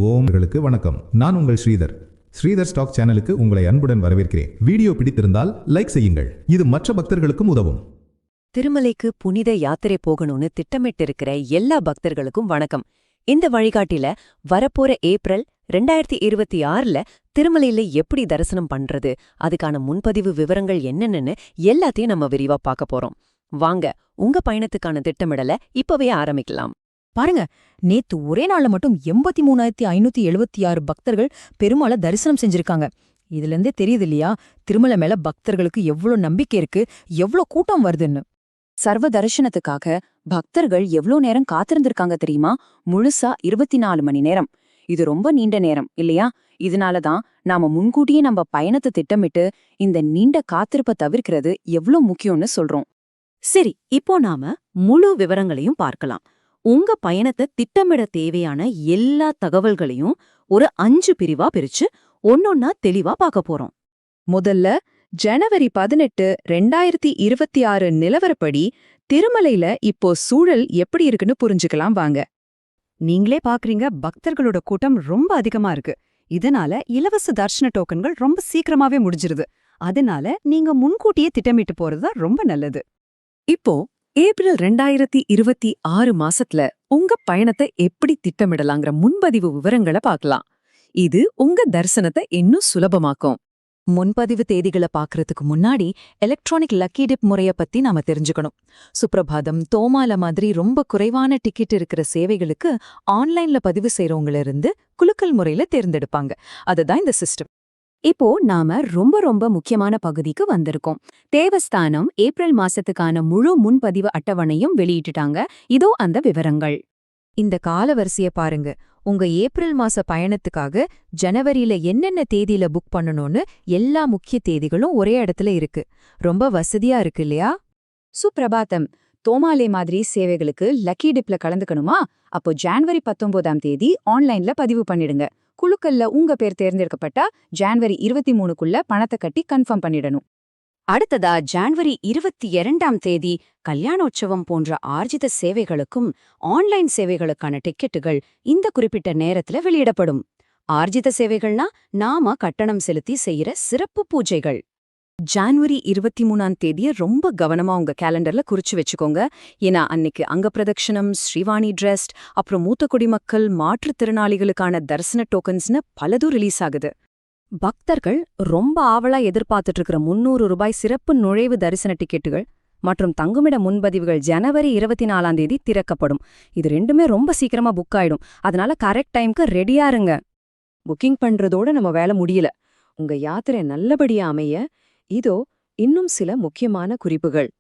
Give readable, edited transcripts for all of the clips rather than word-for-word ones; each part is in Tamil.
ஓம்களுக்கு வணக்கம். நான் உங்கள் ஸ்ரீதர். ஸ்ரீதர் ஸ்டாக் சேனலுக்கு உங்களை அன்புடன் வரவேற்கிறேன். வீடியோ பிடித்திருந்தால் லைக் செய்யுங்கள். இது மற்ற பக்தர்களுக்கும் உதவும். திருமலைக்கு புனித யாத்திரை போகணும்னு திட்டமிட்டிருக்கிற எல்லா பக்தர்களுக்கும் வணக்கம். இந்த வழிகாட்டில வரப்போற ஏப்ரல் 2026ல திருமலையில எப்படி தரிசனம் பண்றது, அதுக்கான முன்பதிவு விவரங்கள் என்னென்னு எல்லாத்தையும் நம்ம விரிவா பார்க்க போறோம். வாங்க, உங்க பயணத்துக்கான திட்டமிடலை இப்பவே ஆரம்பிக்கலாம். பாருங்க, நேத்து ஒரே நாள்ல மட்டும் 83,576 பக்தர்கள் பெருமாளை தரிசனம் செஞ்சிருக்காங்க. இதுல இருந்தே தெரியுது இல்லையா, திருமலை மேல பக்தர்களுக்கு எவ்வளவு நம்பிக்கை இருக்கு, எவ்வளவு கூட்டம் வருதுன்னு. சர்வ தரிசனத்துக்காக பக்தர்கள் எவ்வளோ நேரம் காத்திருந்திருக்காங்க தெரியுமா? முழுசா 24 மணி நேரம். இது ரொம்ப நீண்ட நேரம் இல்லையா? இதனாலதான் நாம முன்கூட்டியே நம்ம பயணத்தை திட்டமிட்டு இந்த நீண்ட காத்திருப்பை தவிர்க்கிறது எவ்வளோ முக்கியம்னு சொல்றோம். சரி, இப்போ நாம முழு விவரங்களையும் பார்க்கலாம். உங்க பயணத்தை திட்டமிட தேவையான எல்லா தகவல்களையும் ஒரு 5 பிரிவா பிரிச்சு ஒன்னொன்னா தெளிவா பார்க்க போறோம். முதல்ல ஜனவரி 18, 2026 நிலவரப்படி திருமலையில இப்போ சூழல் எப்படி இருக்குன்னு புரிஞ்சுக்கலாம் வாங்க. நீங்களே பாக்குறீங்க, பக்தர்களோட கூட்டம் ரொம்ப அதிகமா இருக்கு. இதனால இலவச தர்ஷன டோக்கன்கள் ரொம்ப சீக்கிரமாவே முடிஞ்சிருது. அதனால நீங்க முன்கூட்டியே திட்டமிட்டு போறதுதான் ரொம்ப நல்லது. இப்போ ஏப்ரல் 2026 மாசத்துல உங்க பயணத்தை எப்படி திட்டமிடலாங்கிற முன்பதிவு விவரங்களை பார்க்கலாம். இது உங்க தரிசனத்தை இன்னும் சுலபமாக்கும். முன்பதிவு தேதிகளை பார்க்கறதுக்கு முன்னாடி எலக்ட்ரானிக் லக்கி டிப் முறைய பத்தி நாம தெரிஞ்சுக்கணும். சுப்ரபாதம், தோமால மாதிரி ரொம்ப குறைவான டிக்கெட் இருக்கிற சேவைகளுக்கு ஆன்லைன்ல பதிவு செய்யறவங்கள இருந்து குலுக்கல் முறையில தேர்ந்தெடுப்பாங்க. அதுதான் இந்த சிஸ்டம். இப்போ நாம ரொம்ப முக்கியமான பகுதிக்கு வந்திருக்கோம். தேவஸ்தானம் ஏப்ரல் மாசத்துக்கான முழு முன்பதிவு அட்டவணையும் வெளியிட்டுட்டாங்க. இதோ அந்த விவரங்கள். இந்த காலவரிசைய பாருங்க. உங்க ஏப்ரல் மாச பயணத்துக்காக ஜனவரியில என்னென்ன தேதியில புக் பண்ணணும்னு எல்லா முக்கிய தேதிகளும் ஒரே இடத்துல இருக்கு. ரொம்ப வசதியா இருக்கு இல்லையா? சுப்ரபாதம், தோமாலே மாதிரி சேவைகளுக்கு லக்கி டிப்ல கலந்துக்கணுமா? அப்போ ஜனவரி 19ஆம் தேதி ஆன்லைன்ல பதிவு பண்ணிடுங்க. குழுக்கள்ல உங்க பேர் தேர்ந்தெடுக்கப்பட்டா ஜனவரி 23க்குள்ள பணத்தை கட்டி கன்ஃபார்ம் பண்ணிடணும். அடுத்ததா ஜனவரி 22ஆம் தேதி கல்யாணோற்சவம் போன்ற ஆர்ஜித சேவைகளுக்கும் ஆன்லைன் சேவைகளுக்கான டிக்கெட்டுகள் இந்த குறிப்பிட்ட நேரத்துல வெளியிடப்படும். ஆர்ஜித சேவைகள்னா நாம கட்டணம் செலுத்தி செய்யற சிறப்பு பூஜைகள். ஜனவரி 23ஆம் தேதிய ரொம்ப கவனமா உங்க கேலண்டர்ல குறிச்சு வச்சுக்கோங்க. ஏன்னா அன்னைக்கு அங்க பிரதட்சணம், ஸ்ரீவாணி ட்ரெஸ்ட், அப்புறம் மூத்த குடிமக்கள், மாற்றுத்திறனாளிகளுக்கான தரிசன டோக்கன்ஸ்னு பலதும் ரிலீஸ் ஆகுது. பக்தர்கள் ரொம்ப ஆவலா எதிர்பார்த்துட்டு இருக்கிற 300 ரூபாய் சிறப்பு நுழைவு தரிசன டிக்கெட்டுகள் மற்றும் தங்குமிட முன்பதிவுகள் ஜனவரி 24ஆம் தேதி திறக்கப்படும். இது ரெண்டுமே ரொம்ப சீக்கிரமா புக் ஆயிடும். அதனால கரெக்ட் டைம்க்கு ரெடியா இருங்க. புக்கிங் பண்றதோட நம்ம வேலை முடியல. உங்க யாத்திரை நல்லபடியா அமைய இதோ இன்னும் சில முக்கியமான குறிப்புகள்.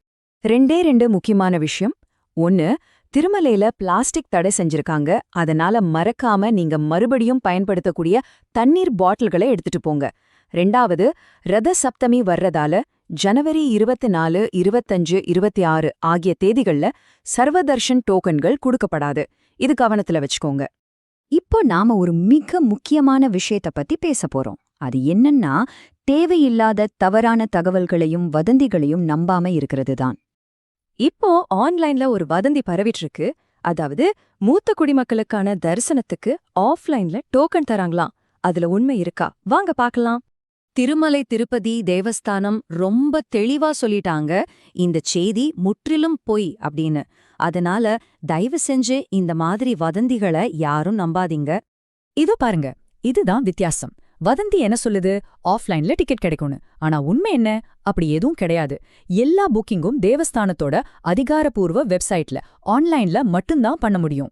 2 முக்கியமான விஷயம். 1, திருமலையில பிளாஸ்டிக் தடை செஞ்சிருக்காங்க. அதனால மறக்காம நீங்க மறுபடியும் பயன்படுத்தக்கூடிய தண்ணீர் பாட்டில்களை எடுத்துட்டு போங்க. 2, ரத சப்தமி வர்றதால ஜனவரி 24, 25, 26 ஆகிய தேதிகள்ல சர்வதர்ஷன் டோக்கன்கள் கொடுக்கப்படாது. இது கவனத்துல வச்சுக்கோங்க. இப்போ நாம ஒரு மிக முக்கியமான விஷயத்த பத்தி பேச போறோம். அது என்னன்னா, தேவையில்லாத தவறான தகவல்களையும் வதந்திகளையும் நம்பாம இருக்கிறது தான். இப்போ ஆன்லைன்ல ஒரு வதந்தி பரவிட்டு இருக்கு. அதாவது மூத்த குடிமக்களுக்கான தரிசனத்துக்கு ஆஃப்லைன்ல டோக்கன் தராங்களாம். அதுல உண்மை இருக்கா? வாங்க பார்க்கலாம். திருமலை திருப்பதி தேவஸ்தானம் ரொம்ப தெளிவா சொல்லிட்டாங்க, இந்த செய்தி முற்றிலும் பொய் அப்படின்னு. அதனால தயவு செஞ்சு இந்த மாதிரி வதந்திகளை யாரும் நம்பாதீங்க. இதோ பாருங்க, இதுதான் வித்தியாசம். வதந்தி என்ன சொல்லுது? ஆஃப்லைன்ல டிக்கெட் கிடைக்கும்னு. ஆனா உண்மை என்ன? அப்படி எதுவும் கிடையாது. எல்லா புக்கிங்கும் தேவஸ்தானத்தோட அதிகாரப்பூர்வ வெப்சைட்ல ஆன்லைன்ல மட்டும்தான் பண்ண முடியும்.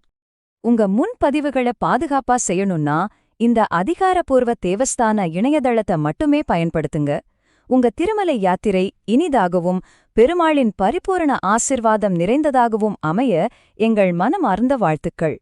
உங்க முன்பதிவுகளை பாதுகாப்பா செய்யணும்னா இந்த அதிகாரப்பூர்வ தேவஸ்தான இணையதளத்தை மட்டுமே பயன்படுத்துங்க. உங்க திருமலை யாத்திரை இனிதாகவும் பெருமாளின் பரிபூரண ஆசிர்வாதம் நிறைந்ததாகவும் அமைய எங்கள் மனமார்ந்த வாழ்த்துக்கள்.